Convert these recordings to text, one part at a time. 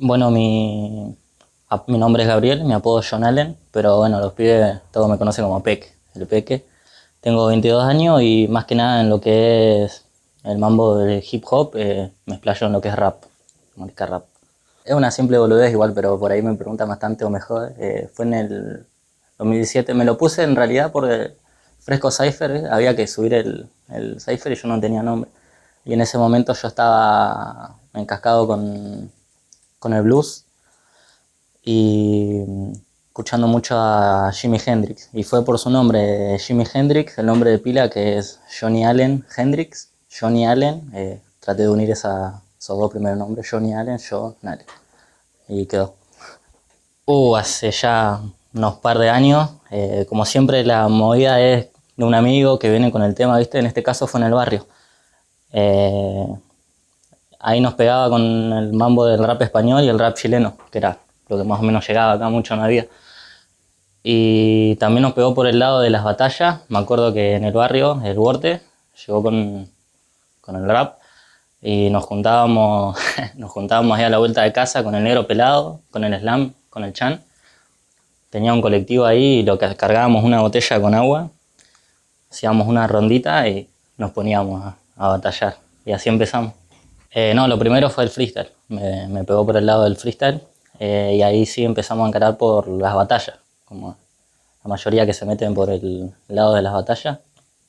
Bueno, mi nombre es Gabriel, mi apodo es John Allen, pero bueno, los pibes todos me conocen como Peque, el Peque. Tengo 22 años y más que nada en lo que es el mambo del hip hop, me explayo en lo que es rap, música rap. Es una simple boludez igual, pero por ahí me preguntan bastante o mejor. Fue en el 2017, me lo puse en realidad por el Fresco Cypher, había que subir el Cypher y yo no tenía nombre. Y en ese momento yo estaba encascado con el blues y escuchando mucho a Jimi Hendrix. Y fue por su nombre, Jimi Hendrix, el nombre de pila que es Johnny Allen Hendrix. Johnny Allen, traté de unir esos dos primeros nombres, Johnny Allen, John Allen. Y quedó. Hace ya unos par de años, como siempre la movida es de un amigo que viene con el tema, ¿viste? En este caso fue en el barrio. Eh, Ahí nos pegaba con el mambo del rap español y el rap chileno, que era lo que más o menos llegaba acá, mucho no había. Y también nos pegó por el lado de las batallas. Me acuerdo que en el barrio, el Borte, llegó con el rap y nos juntábamos, nos juntábamos ahí a la vuelta de casa con el negro pelado, con el slam, con el chan. Tenía un colectivo ahí y lo que cargábamos una botella con agua, hacíamos una rondita y nos poníamos a batallar. Y así empezamos. No, lo primero fue el freestyle. Me pegó por el lado del freestyle. Y ahí sí empezamos a encarar por las batallas. Como la mayoría que se meten por el lado de las batallas.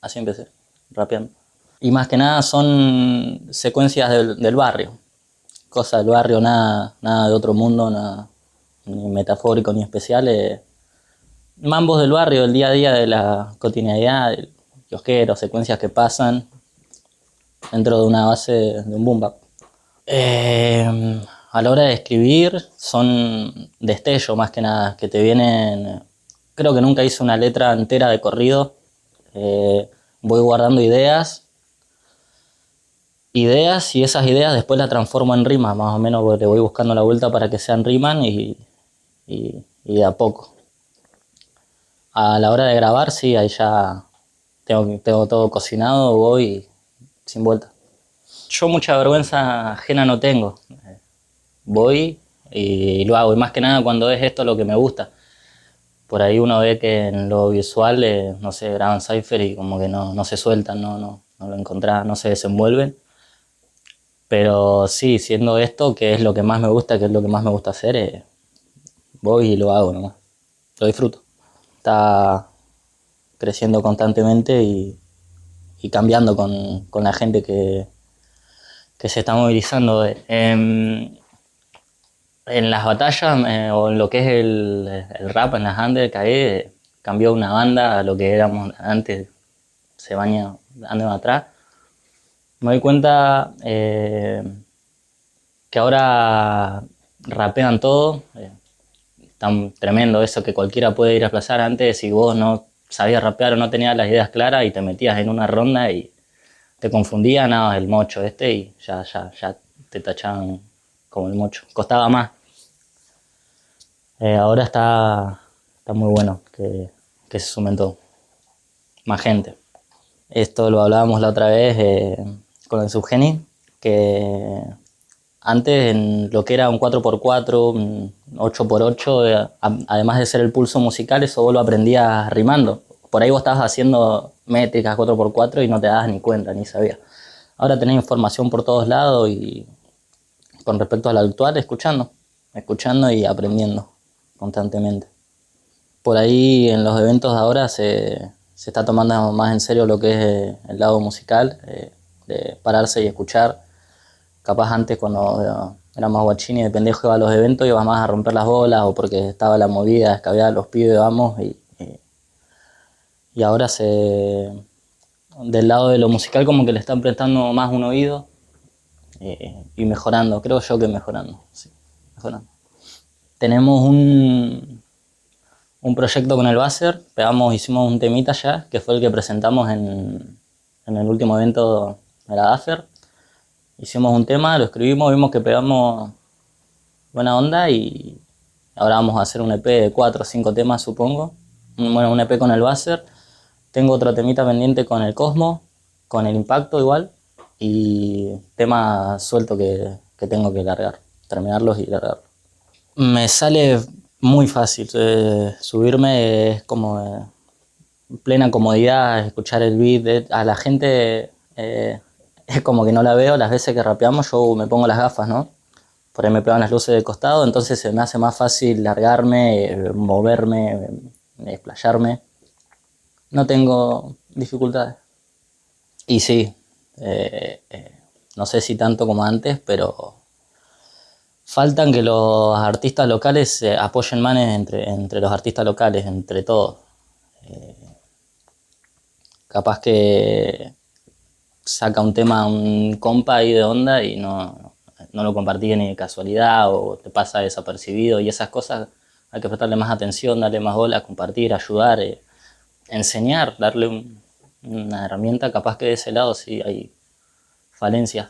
Así empecé, rapeando. Y más que nada son secuencias del barrio. Cosas del barrio, nada de otro mundo, nada ni metafórico ni especial. Mambos del barrio, del día a día, de la cotidianidad, del kiosquero, secuencias que pasan dentro de una base de un boom bap. A la hora de escribir son destellos más que nada, que te vienen. Creo que nunca hice una letra entera de corrido. Voy guardando ideas y esas ideas después las transformo en rimas, más o menos porque le voy buscando la vuelta para que sean riman y de a poco. A la hora de grabar, sí, ahí ya tengo todo cocinado, voy sin vuelta. Yo mucha vergüenza ajena no tengo. Voy y lo hago. Y más que nada cuando es esto lo que me gusta. Por ahí uno ve que en lo visual, no sé, graban Cypher y como que no se sueltan, no lo encontrás, no se desenvuelven. Pero sí, siendo esto, que es lo que más me gusta, que es lo que más me gusta hacer, voy y lo hago nomás. Lo disfruto. Está creciendo constantemente y cambiando con la gente que se está movilizando. En las batallas o en lo que es el rap, en las under, caí, cambió una banda a lo que éramos antes, se baña años atrás. Me doy cuenta que ahora rapean todo, tan tremendo eso que cualquiera puede ir a plazar. Antes, si vos no sabías rapear o no tenías las ideas claras y te metías en una ronda y te confundía, nada, el mocho este y ya te tachaban como el mocho. Costaba más. Ahora está muy bueno que se sumen todo. Más gente. Esto lo hablábamos la otra vez con el Subgeni, que antes en lo que era un 4x4, un 8x8, además de ser el pulso musical, eso vos lo aprendías rimando. Por ahí vos estabas haciendo métricas 4x4 y no te dabas ni cuenta, ni sabías. Ahora tenés información por todos lados y con respecto al actual, escuchando y aprendiendo constantemente. Por ahí en los eventos de ahora se está tomando más en serio lo que es el lado musical, de pararse y escuchar. Capaz antes cuando era más guachín y de pendejo iba a los eventos, iba más a romper las bolas o porque estaba la movida, escabeaba a los pibes, vamos, y ahora del lado de lo musical como que le están prestando más un oído y mejorando, creo yo que mejorando, sí, mejorando. Tenemos un proyecto con el Basser, hicimos un temita ya, que fue el que presentamos en el último evento de la DAFER. Hicimos un tema, lo escribimos, vimos que pegamos buena onda y ahora vamos a hacer un EP de 4 o 5 temas, supongo. Bueno, un EP con el Basser. Tengo otro temita pendiente con el Cosmo, con el Impacto igual, y tema suelto que tengo que largar. terminarlos y largarlos. Me sale muy fácil. Subirme es como plena comodidad, escuchar el beat. A la gente es como que no la veo. Las veces que rapeamos yo me pongo las gafas, ¿no? Por ahí me pegan las luces de costado, entonces se me hace más fácil largarme, moverme, explayarme. No tengo dificultades. Y sí, eh, eh, no sé si tanto como antes, pero faltan que los artistas locales se apoyen más entre los artistas locales, entre todos. Capaz que saca un tema un compa ahí de onda y no lo compartís ni de casualidad o te pasa desapercibido y esas cosas hay que prestarle más atención, darle más bola, compartir, ayudar, enseñar, darle una herramienta. Capaz que de ese lado sí hay falencias,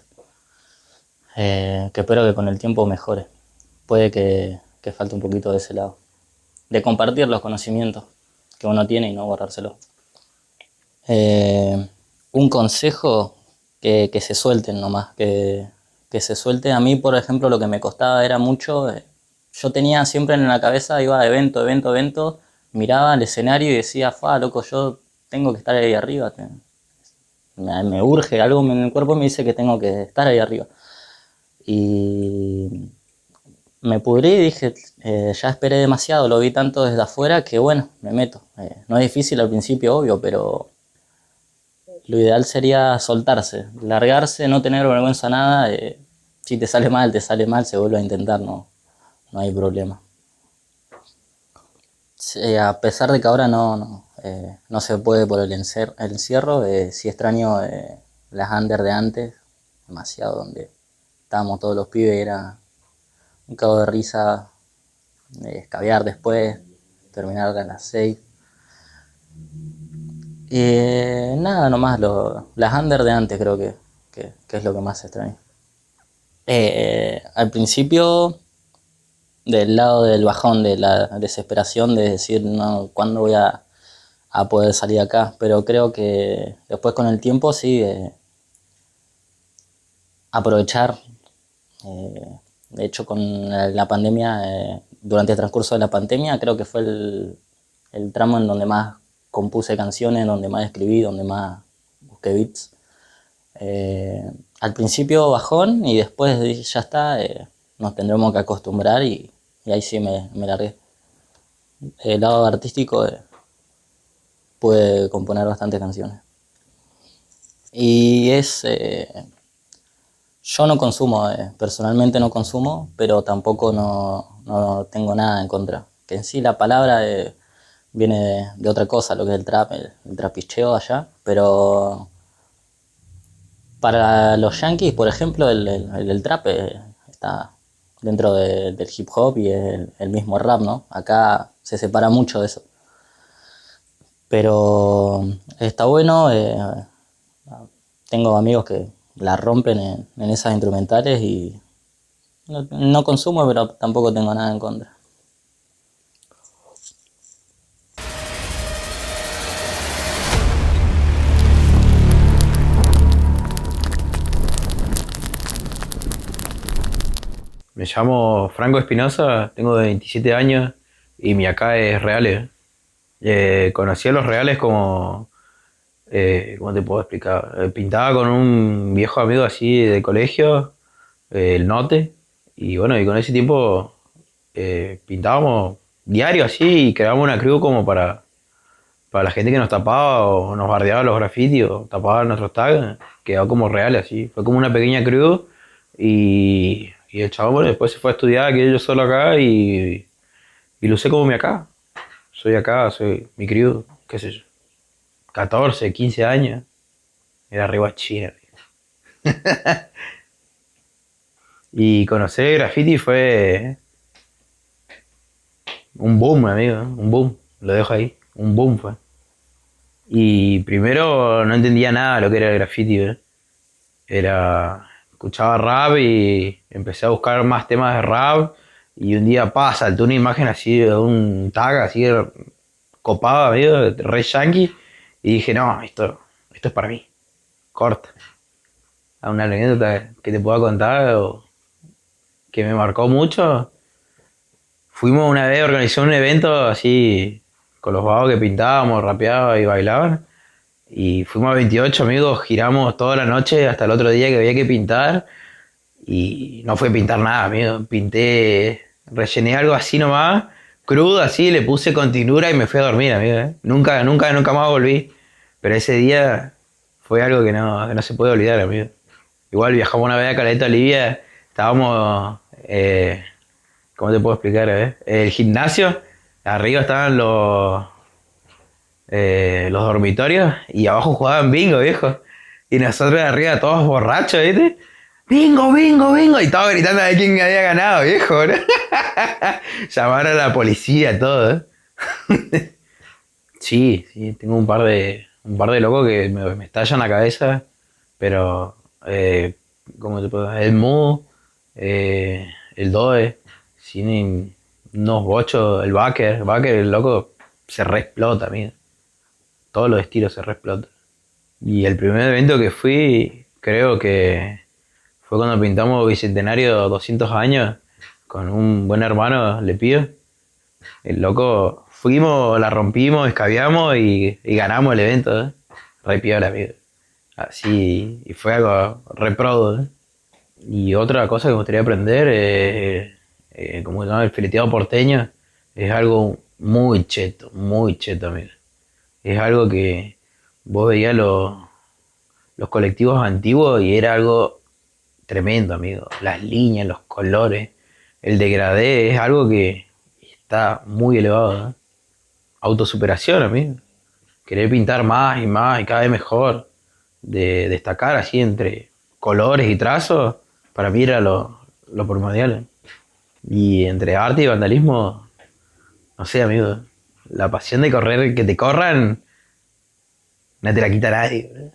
que espero que con el tiempo mejore. Puede que falte un poquito de ese lado, de compartir los conocimientos que uno tiene y no guardárselos. Un consejo, que se suelten nomás, que se suelten. A mí, por ejemplo, lo que me costaba era mucho, yo tenía siempre en la cabeza, iba de evento, evento, evento, miraba el escenario y decía, fa, loco, yo tengo que estar ahí arriba, me urge, algo en el cuerpo me dice que tengo que estar ahí arriba. Y me pudrí y dije, ya esperé demasiado, lo vi tanto desde afuera que bueno, me meto. No es difícil al principio, obvio, pero lo ideal sería soltarse, largarse, no tener vergüenza nada. Si te sale mal, se vuelve a intentar, no hay problema. Sí, a pesar de que ahora no se puede por el encierro, sí extraño las under de antes, demasiado, donde estábamos todos los pibes, era un cago de risa, escabiar después, terminar a las 6. Nada, nomás las under de antes creo que es lo que más extraño. Al principio, del lado del bajón, de la desesperación de decir, no, ¿cuándo voy a poder salir acá? Pero creo que después con el tiempo sí, aprovechar. De hecho, con la pandemia, durante el transcurso de la pandemia, creo que fue el tramo en donde más compuse canciones, donde más escribí, donde más busqué beats. Al principio bajón y después dije, ya está, nos tendremos que acostumbrar y ahí sí me largué. El lado artístico, pude componer bastantes canciones. Y yo no consumo, personalmente no consumo, pero tampoco no tengo nada en contra. Que en sí la palabra viene de otra cosa, lo que es el trap, el trapicheo allá, pero para los yankees, por ejemplo, el trap está dentro del hip hop y es el mismo rap, ¿no? Acá se separa mucho de eso. Pero está bueno, tengo amigos que la rompen en esas instrumentales y no consumo, pero tampoco tengo nada en contra. Me llamo Franco Espinosa, tengo 27 años y mi acá es Reales. Conocí a los Reales como, ¿cómo te puedo explicar? Pintaba con un viejo amigo así de colegio, el Note, y bueno, y con ese tiempo pintábamos diario así y creábamos una crew como para la gente que nos tapaba o nos bardeaba los grafitis o tapaba nuestros tags, quedó como Reales así. Fue como una pequeña crew y el chavo, bueno, después se fue a estudiar, quedé yo solo acá y lo usé como mi acá. Soy acá, soy mi crew, qué sé yo. 14 15 años. Era arriba china. Y conocer graffiti fue un boom, amigo, un boom. Lo dejo ahí, un boom fue. Y primero no entendía nada de lo que era el graffiti, ¿eh? Escuchaba rap y empecé a buscar más temas de rap. Y un día saltó una imagen así de un tag así copado, amigo, re yankee. Y dije, no, esto es para mí. Corta. ¿A una anécdota que te pueda contar? que me marcó mucho. Fuimos una vez, organizó un evento así, con los vagos que pintábamos, rapeaban y bailaban. Y fuimos a 28 amigos, giramos toda la noche hasta el otro día que había que pintar. Y no fue pintar nada, amigo. Pinté, rellené algo así nomás, crudo así, le puse con tintura y me fui a dormir, amigo. Nunca más volví. Pero ese día fue algo que no se puede olvidar, amigo. Igual viajamos una vez a Caleta, Olivia, estábamos, ¿cómo te puedo explicar, el gimnasio, arriba estaban los dormitorios y abajo jugaban bingo, viejo. Y nosotros de arriba todos borrachos, ¿viste? Bingo, bingo, bingo. Y todos gritando de quién había ganado, viejo, ¿no? Llamaron a la policía, todo, Sí, sí, tengo un par de locos que me estallan la cabeza, pero ¿cómo te puedo? El Mu, el Doe, tienen unos bochos, el Baker, el loco se re explota, mira. Todos los estilos se re explotan. Y el primer evento que fui, creo que fue cuando pintamos Bicentenario 200 años con un buen hermano, Le pido. El loco, fuimos, la rompimos, escabiamos y ganamos el evento, Re piola, amigo. Así, y fue algo re pro, Y otra cosa que me gustaría aprender es, como se llama, el fileteado porteño. Es algo muy cheto, amigo. Es algo que vos veías los colectivos antiguos y era algo tremendo, amigo. Las líneas, los colores, el degradé es algo que está muy elevado, Autosuperación, amigo. Querer pintar más y más y cada vez mejor. De destacar así entre colores y trazos, para mí era lo primordial. Y entre arte y vandalismo, no sé, amigo. La pasión de correr, que te corran, no te la quita nadie, bro.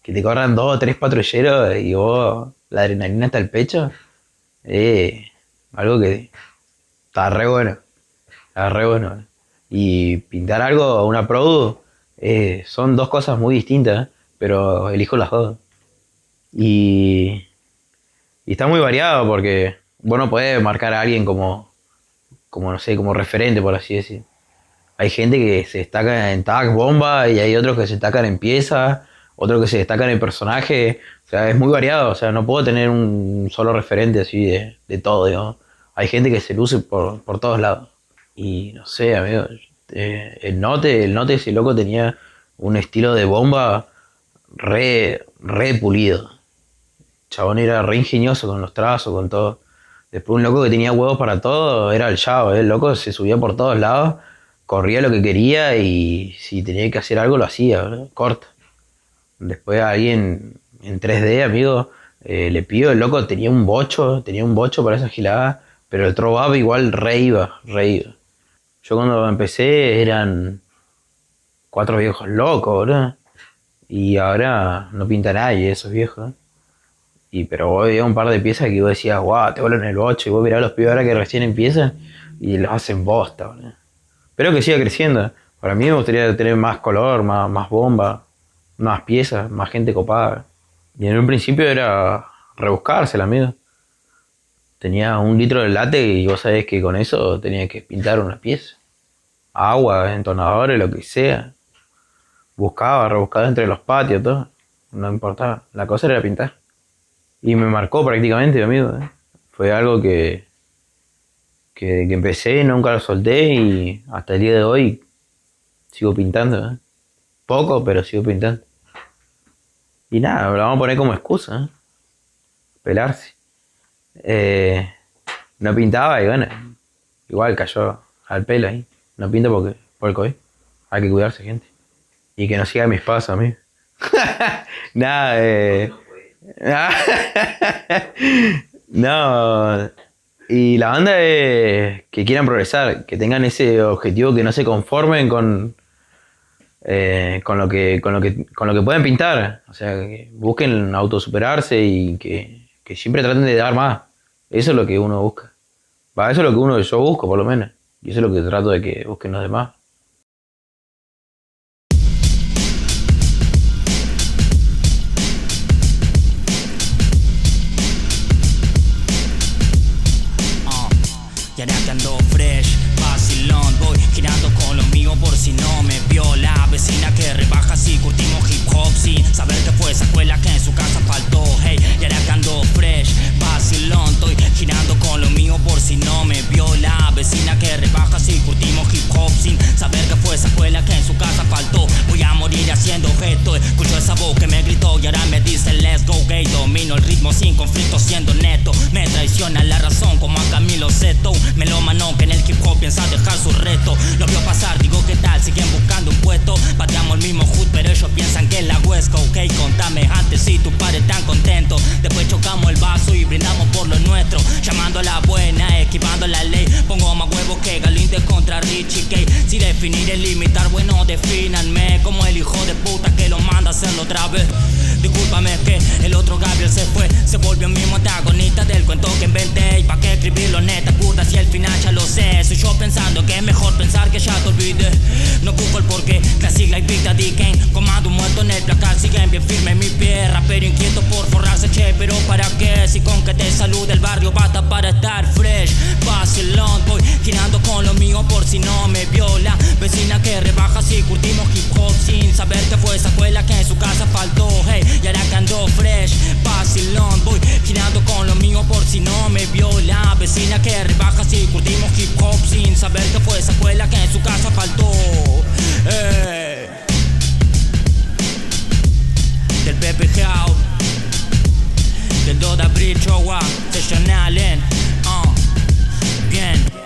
Que te corran dos o tres patrulleros y vos, la adrenalina hasta el pecho, algo que está re bueno. Está re bueno. Y pintar algo, una produ, son dos cosas muy distintas, pero elijo las dos. Y, y está muy variado porque vos no podés marcar a alguien como no sé, como referente, por así decir. Hay gente que se destaca en tag, bomba, y hay otros que se destacan en pieza, otros que se destacan en personaje. O sea, es muy variado. O sea, no puedo tener un solo referente así de todo, digamos. Hay gente que se luce por todos lados. Y no sé, amigo. El Note, ese loco tenía un estilo de bomba re pulido. Chabón era re ingenioso con los trazos, con todo. Después un loco que tenía huevos para todo era el Chavo, El loco se subía por todos lados, corría lo que quería y si tenía que hacer algo lo hacía, ¿verdad? Corta. Después ahí en 3D, amigo, le pido, el loco tenía un bocho para esa gilada, pero el trovaba igual re iba. Yo cuando empecé eran 4 viejos locos, ¿verdad? Y ahora no pinta nadie esos viejos. Pero vos veías un par de piezas que vos decías, guau, te vuelan el bocho. Y vos mirás los pibes ahora que recién empiezan y los hacen bosta, boludo. Pero que siga creciendo. Para mí me gustaría tener más color, más bomba, más piezas, más gente copada. Y en un principio era rebuscársela, amigo. Tenía 1 litro de látex y vos sabés que con eso tenía que pintar una pieza. Agua, entonadores, lo que sea. Rebuscaba entre los patios, todo. No importaba. La cosa era pintar. Y me marcó prácticamente, amigo. Fue algo que empecé, nunca lo solté y hasta el día de hoy sigo pintando. Poco, pero sigo pintando. Y nada, lo vamos a poner como excusa. Pelarse. No pintaba y bueno, igual cayó al pelo ahí. No pinto por el COVID. Hay que cuidarse, gente. Y que no siga mis pasos, amigo. Nada, no. Y la banda es que quieran progresar, que tengan ese objetivo, que no se conformen con lo que pueden pintar. O sea, que busquen autosuperarse y que siempre traten de dar más. Eso es lo que uno busca. Eso es lo que yo busco, por lo menos. Y eso es lo que trato de que busquen los demás. domino el ritmo sin conflicto siendo neto. Me traiciona la razón como a Camilo Seto. Melómano que en el hip hop piensa dejar su reto. Lo vio pasar, digo qué tal, siguen buscando un puesto. Pateamos el mismo hood pero ellos piensan que es la Huesca. Ok, contame antes si tu padre tan contento. Después chocamos el vaso y brindamos por lo nuestro. Llamando a la buena, esquivando la ley. Pongo más huevos que Galíndez contra Richie K. Si definir es limitar, bueno, defínanme como el hijo de puta que lo manda a hacerlo otra vez. Discúlpame que el otro Gabriel se fue. Se volvió el mismo antagonista del cuento que inventé. ¿Y pa' qué escribirlo neta, puta, si al final ya lo sé? Soy yo pensando que es mejor pensar que ya te olvidé. No busco el porqué, la sigla y Victor D. Kane. Comando muerto en el placar, siguen bien firme en mi pie. Rapero inquieto por forrarse, che, pero ¿para qué? Si con que te salude el barrio basta para estar fresh. Vacilón, voy girando con lo mío por si no me viola. Vecina que rebaja si curtimos hip hop sin saber que fue esa escuela que en su casa faltó. Hey, y ahora que ando fresh, vacilón, voy girando con lo mío por si no me viola. Vecina que rebaja si curtimos hip hop sin saber que fue esa escuela que en su casa faltó. Hey. Del Pepe House, del 2 de abril, Chihuahua, Session Allen, bien.